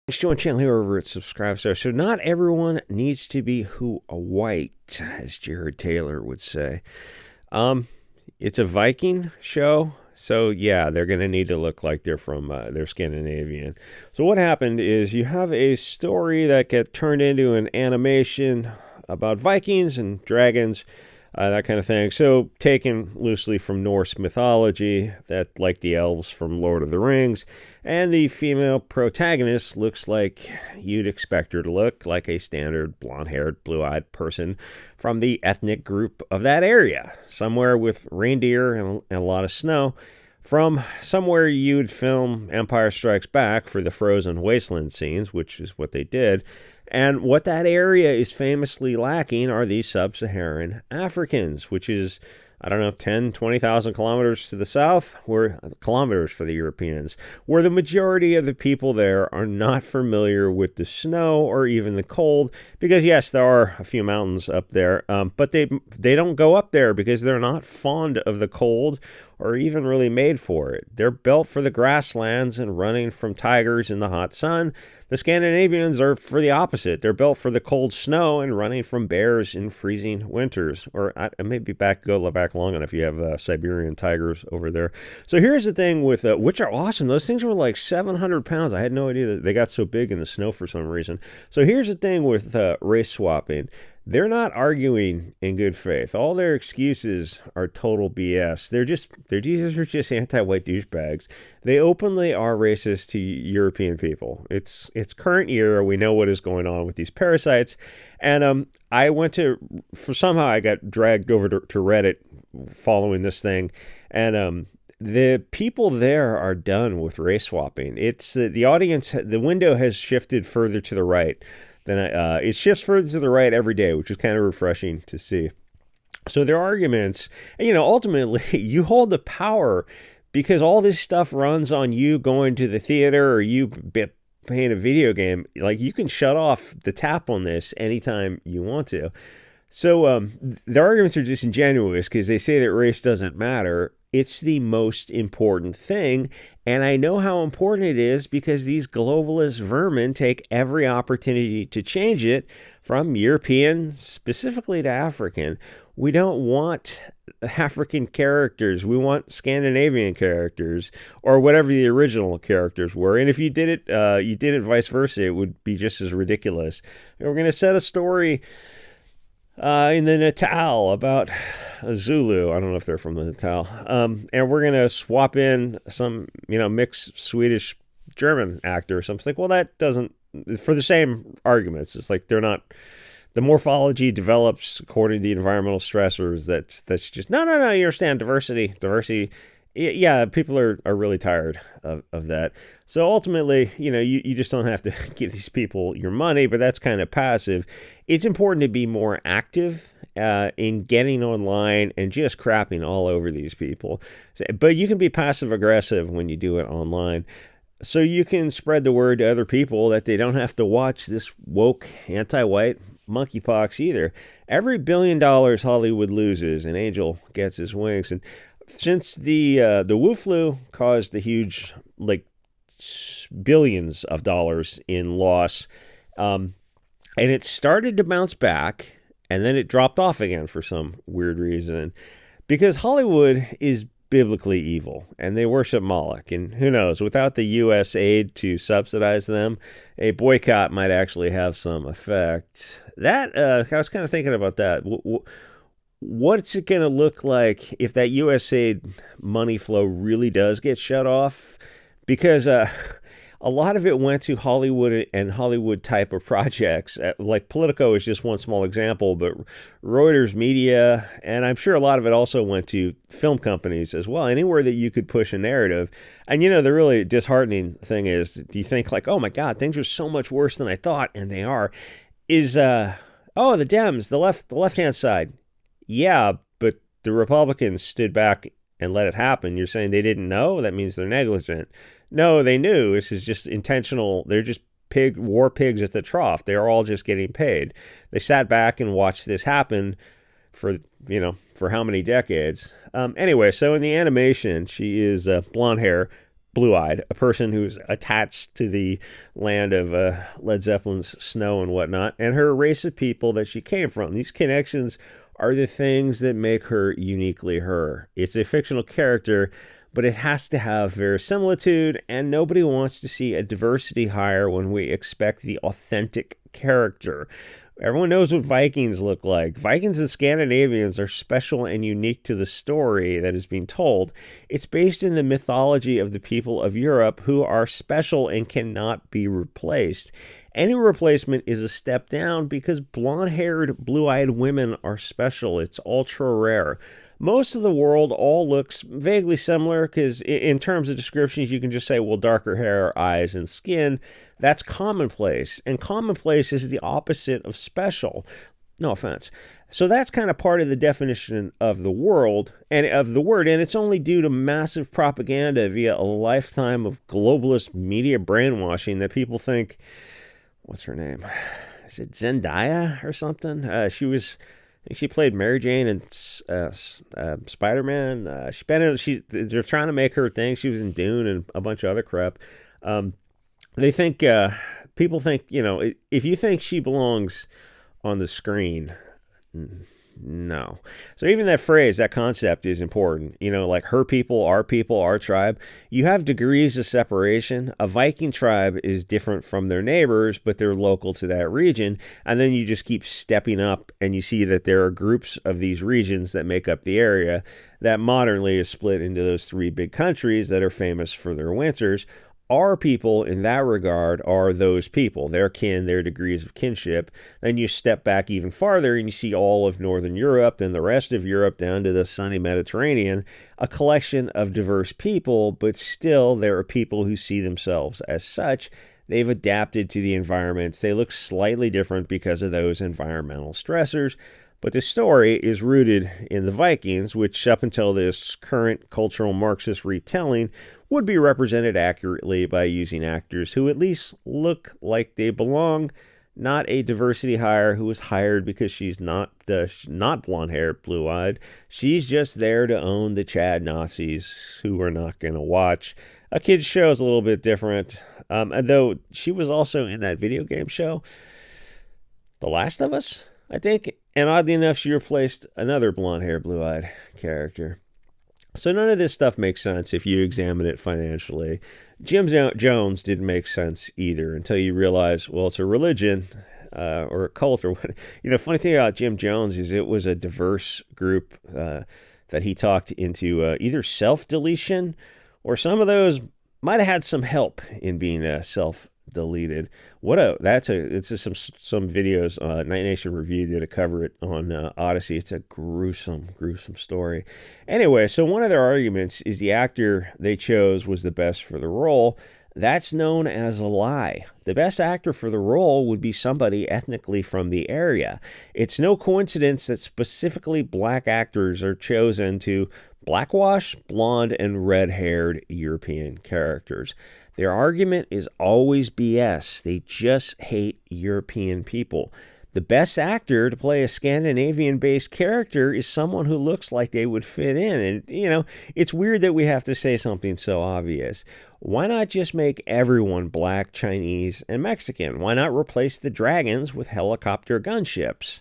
Just join channel here over at SubStars. So not everyone needs to be who a white, as Jared Taylor would say. It's a Viking show, so yeah, they're going to need to look like they're Scandinavian. So what happened is you have a story that get turned into an animation about Vikings and dragons, that kind of thing. So taken loosely from Norse mythology, that like the elves from Lord of the Rings, and the female protagonist looks like you'd expect her to look, like a standard blonde-haired, blue-eyed person from the ethnic group of that area, somewhere with reindeer and a lot of snow, from somewhere you'd film Empire Strikes Back for the frozen wasteland scenes, which is what they did. And what that area is famously lacking are these sub-Saharan Africans, which is, I don't know, 10, 20,000 kilometers to the south, where kilometers for the Europeans, where the majority of the people there are not familiar with the snow or even the cold, because yes, there are a few mountains up there, but they don't go up there because they're not fond of the cold or even really made for it. They're built for the grasslands and running from tigers in the hot sun. The Scandinavians are for the opposite. They're built for the cold snow and running from bears in freezing winters. Or maybe go back long enough. You have Siberian tigers over there. So here's the thing with which are awesome. Those things were like 700 pounds. I had no idea that they got so big in the snow for some reason. So here's the thing with race swapping. They're not arguing in good faith. All their excuses are total BS. These are just anti-white douchebags. They openly are racist to European people. It's current year. We know what is going on with these parasites, and I somehow I got dragged over to Reddit following this thing, and the people there are done with race swapping. It's the audience. The window has shifted further to the right. It shifts further to the right every day, which is kind of refreshing to see. So their arguments, and, ultimately you hold the power because all this stuff runs on you going to the theater or you playing a video game. Like, you can shut off the tap on this anytime you want to. So their arguments are disingenuous because they say that race doesn't matter. It's the most important thing. And I know how important it is because these globalist vermin take every opportunity to change it from European specifically to African. We don't want African characters. We want Scandinavian characters or whatever the original characters were. And if you did it vice versa, it would be just as ridiculous. And we're going to set a story in the Natal about a Zulu. I don't know if they're from the Natal. And we're going to swap in some, mixed Swedish German actor or something. Like, well, that doesn't, for the same arguments. It's like they're not, the morphology develops according to the environmental stressors. That's just, no, you understand, diversity. Yeah, people are really tired of that. So ultimately, you just don't have to give these people your money, but that's kind of passive. It's important to be more active in getting online and just crapping all over these people. But you can be passive aggressive when you do it online. So you can spread the word to other people that they don't have to watch this woke anti-white monkeypox either. Every $1 billion Hollywood loses, an angel gets his wings. And since the Wu flu caused the huge, like, billions of dollars in loss, and it started to bounce back, and then it dropped off again for some weird reason, because Hollywood is biblically evil, and they worship Moloch, and who knows, without the U.S. aid to subsidize them, a boycott might actually have some effect. I was kind of thinking about that. What's it going to look like if that USAID money flow really does get shut off? Because a lot of it went to Hollywood and Hollywood type of projects. Like Politico is just one small example, but Reuters Media, and I'm sure a lot of it also went to film companies as well, anywhere that you could push a narrative. And the really disheartening thing is, you think like, oh my God, things are so much worse than I thought, and they are, is, the Dems, the left-hand side. Yeah, but the Republicans stood back and let it happen. You're saying they didn't know? That means they're negligent. No, they knew. This is just intentional. They're just war pigs at the trough. They are all just getting paid. They sat back and watched this happen for how many decades. Anyway, so in the animation, she is blonde hair, blue-eyed, a person who's attached to the land of Led Zeppelin's Snow and whatnot, and her race of people that she came from. These connections are the things that make her uniquely her. It's a fictional character, but it has to have verisimilitude, and nobody wants to see a diversity hire when we expect the authentic character. Everyone knows what Vikings look like. Vikings and Scandinavians are special and unique to the story that is being told. It's based in the mythology of the people of Europe who are special and cannot be replaced. Any replacement is a step down because blonde-haired, blue-eyed women are special. It's ultra rare. Most of the world all looks vaguely similar because in terms of descriptions, you can just say, well, darker hair, eyes, and skin. That's commonplace. And commonplace is the opposite of special. No offense. So that's kind of part of the definition of the world and of the word. And it's only due to massive propaganda via a lifetime of globalist media brainwashing that people think, what's her name? Is it Zendaya or something? She played Mary Jane in Spider-Man. They're trying to make her think she was in Dune and a bunch of other crap. They think people think, if you think she belongs on the screen, no. So even that phrase, that concept is important. Like her people, our tribe. You have degrees of separation. A Viking tribe is different from their neighbors, but they're local to that region. And then you just keep stepping up and you see that there are groups of these regions that make up the area that modernly is split into those three big countries that are famous for their winters. Our people, in that regard, are those people, their kin, their degrees of kinship. Then you step back even farther and you see all of Northern Europe and the rest of Europe down to the sunny Mediterranean, a collection of diverse people, but still there are people who see themselves as such. They've adapted to the environments. They look slightly different because of those environmental stressors. But the story is rooted in the Vikings, which up until this current cultural Marxist retelling would be represented accurately by using actors who at least look like they belong, not a diversity hire who was hired because she's not blonde-haired, blue-eyed. She's just there to own the Chad Nazis who are not going to watch. A kid's show is a little bit different, though she was also in that video game show, The Last of Us, I think. And oddly enough, she replaced another blonde-haired, blue-eyed character. So none of this stuff makes sense if you examine it financially. Jim Jones didn't make sense either until you realize, well, it's a religion or a cult or what. Funny thing about Jim Jones is it was a diverse group that he talked into either self-deletion or some of those might have had some help in being self-deleted. It's just some videos. Night Nation Review did a cover it on Odyssey. It's a gruesome story. Anyway, so one of their arguments is the actor they chose was the best for the role. That's known as a lie. The best actor for the role would be somebody ethnically from the area. It's no coincidence that specifically black actors are chosen to blackwash blonde and red-haired European characters. Their argument is always BS. They just hate European people. The best actor to play a Scandinavian-based character is someone who looks like they would fit in. And, it's weird that we have to say something so obvious. Why not just make everyone black, Chinese, and Mexican? Why not replace the dragons with helicopter gunships?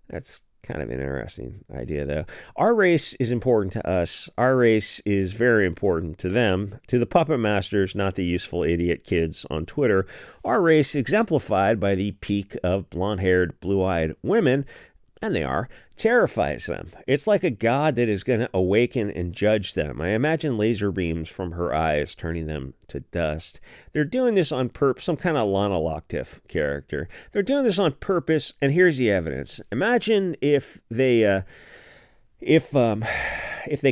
That's kind of an interesting idea, though. Our race is important to us. Our race is very important to them, to the puppet masters, not the useful idiot kids on Twitter. Our race, exemplified by the peak of blonde-haired, blue-eyed women, and they are, terrifies them. It's like a god that is going to awaken and judge them. I imagine laser beams from her eyes turning them to dust. They're doing this on purpose, some kind of Lana Locktiff character. They're doing this on purpose, and here's the evidence. Imagine if they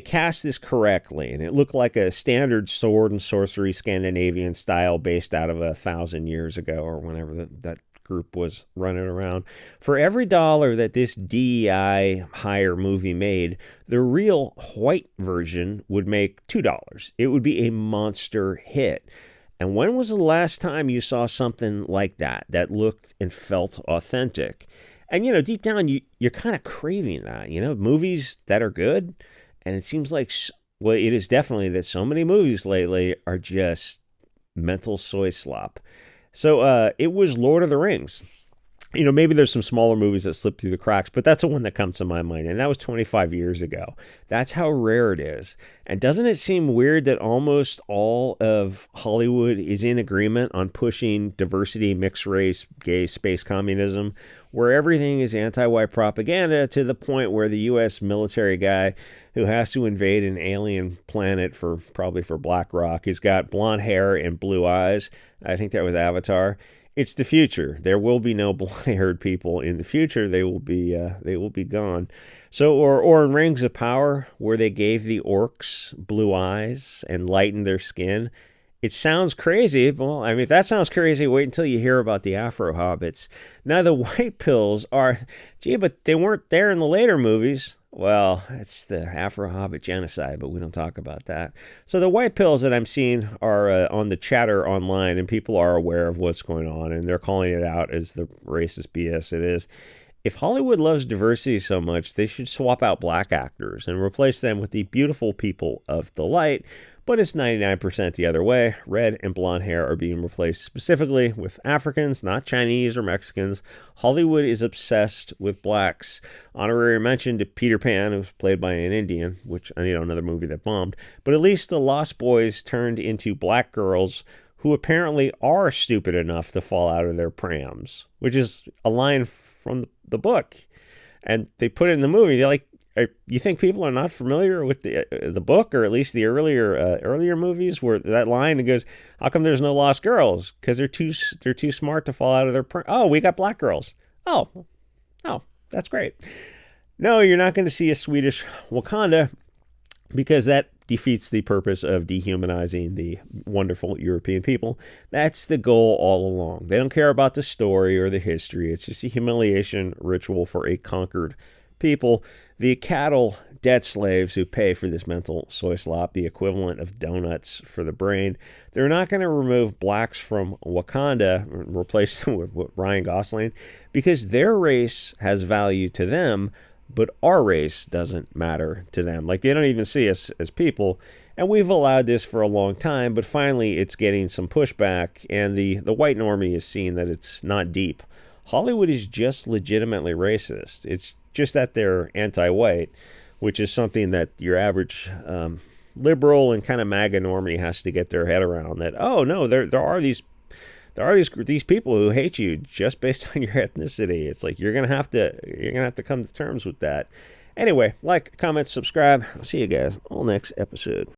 cast this correctly and it looked like a standard sword and sorcery Scandinavian style based out of 1,000 years ago or whenever that group was running around. For every dollar that this DEI hire movie made, the real white version would make $2. It would be a monster hit. And when was the last time you saw something like that looked and felt authentic? And, deep down, you're kind of craving that, movies that are good. And it seems like Well, it is definitely that so many movies lately are just mental soy slop. So it was Lord of the Rings. Maybe there's some smaller movies that slip through the cracks, but that's the one that comes to my mind. And that was 25 years ago. That's how rare it is. And doesn't it seem weird that almost all of Hollywood is in agreement on pushing diversity, mixed race, gay, space communism, where everything is anti white propaganda to the point where the U.S. military guy who has to invade an alien planet for probably for Black Rock, he's got blonde hair and blue eyes. I think that was Avatar. It's the future. There will be no blonde-haired people in the future. They will be gone. So, or in Rings of Power, where they gave the orcs blue eyes and lightened their skin. It sounds crazy. Well, I mean, if that sounds crazy, wait until you hear about the Afro Hobbits. Now, the white pills are, gee, but they weren't there in the later movies. Well, it's the Afro Hobbit genocide, but we don't talk about that. So the white pills that I'm seeing are on the chatter online, and people are aware of what's going on, and they're calling it out as the racist BS it is. If Hollywood loves diversity so much, they should swap out black actors and replace them with the beautiful people of the light. But it's 99% the other way. Red and blonde hair are being replaced specifically with Africans, not Chinese or Mexicans. Hollywood is obsessed with blacks. Honorary mention to Peter Pan, who was played by an Indian, which I need another movie that bombed. But at least the Lost Boys turned into black girls who apparently are stupid enough to fall out of their prams, which is a line from the book. And they put it in the movie. You're like, you think people are not familiar with the book, or at least the earlier movies, where that line goes, "How come there's no lost girls? Because they're too smart to fall out of their oh, we got black girls. Oh, that's great." No, you're not going to see a Swedish Wakanda because that defeats the purpose of dehumanizing the wonderful European people. That's the goal all along. They don't care about the story or the history. It's just a humiliation ritual for a conquered people. The cattle debt slaves who pay for this mental soy slop, the equivalent of donuts for the brain, they're not going to remove blacks from Wakanda and replace them with Ryan Gosling because their race has value to them, but our race doesn't matter to them. Like, they don't even see us as people. And we've allowed this for a long time, but finally it's getting some pushback, and the white normie is seeing that it's not deep. Hollywood is just legitimately racist. It's just that they're anti-white, which is something that your average liberal and kind of MAGA normie has to get their head around. That, oh no, there are these people who hate you just based on your ethnicity. It's like you're gonna have to come to terms with that. Anyway, like, comment, subscribe. I'll see you guys all next episode.